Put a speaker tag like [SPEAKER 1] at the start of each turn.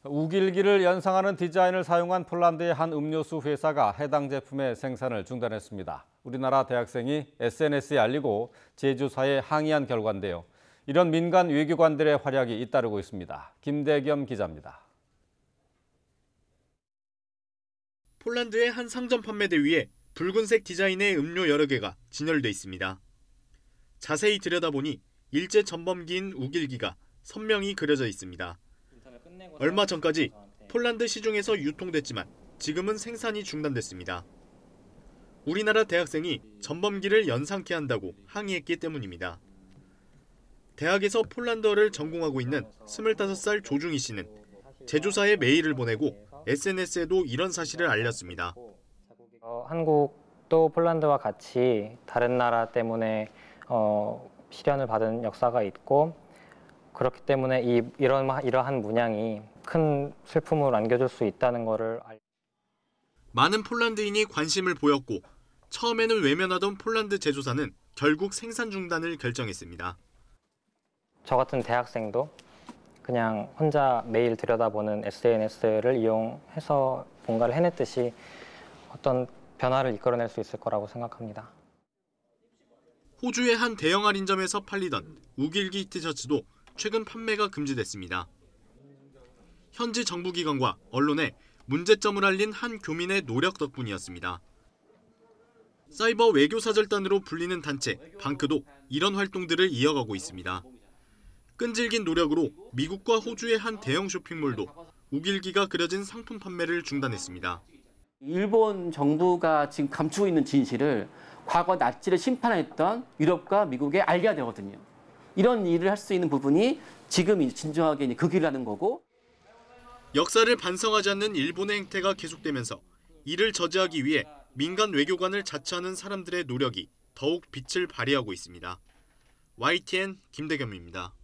[SPEAKER 1] 우길기를 연상하는 디자인을 사용한 폴란드의 한 음료수 회사가 해당 제품의 생산을 중단했습니다. 우리나라 대학생이 SNS에 알리고 제조사에 항의한 결과인데요. 이런 민간 외교관들의 활약이 잇따르고 있습니다. 김대겸 기자입니다.
[SPEAKER 2] 폴란드의 한 상점 판매대 위에 붉은색 디자인의 음료 여러 개가 진열돼 있습니다. 자세히 들여다보니 일제 전범기인 우길기가 선명히 그려져 있습니다. 얼마 전까지 폴란드 시중에서 유통됐지만 지금은 생산이 중단됐습니다. 우리나라 대학생이 전범기를 연상케 한다고 항의했기 때문입니다. 대학에서 폴란드어를 전공하고 있는 25살 조중희 씨는 제조사에 메일을 보내고 SNS에도 이런 사실을 알렸습니다.
[SPEAKER 3] 한국도 폴란드와 같이 다른 나라 때문에 시련을 받은 역사가 있고 그렇기 때문에 이러한 문양이 큰 슬픔을 안겨줄 수 있다는 것을
[SPEAKER 2] 많은 폴란드인이 관심을 보였고 처음에는 외면하던 폴란드 제조사는 결국 생산 중단을 결정했습니다.
[SPEAKER 3] 저 같은 대학생도 그냥 혼자 매일 들여다보는 SNS를 이용해서 뭔가를 해냈듯이 어떤 변화를 이끌어낼 수 있을 거라고 생각합니다.
[SPEAKER 2] 호주의 한 대형 할인점에서 팔리던 우길기 티셔츠도 최근 판매가 금지됐습니다. 현지 정부기관과 언론에 문제점을 알린 한 교민의 노력 덕분이었습니다. 사이버 외교사절단으로 불리는 단체 방크도 이런 활동들을 이어가고 있습니다. 끈질긴 노력으로 미국과 호주의 한 대형 쇼핑몰도 우길기가 그려진 상품 판매를 중단했습니다.
[SPEAKER 4] 일본 정부가 지금 감추고 있는 진실을 과거 나치를 심판했던 유럽과 미국에 알려야 되거든요. 이런 일을 할 수 있는 부분이 지금 진정하게 그 길을 하는 거고.
[SPEAKER 2] 역사를 반성하지 않는 일본의 행태가 계속되면서 이를 저지하기 위해 민간 외교관을 자처하는 사람들의 노력이 더욱 빛을 발휘하고 있습니다. YTN 김대겸입니다.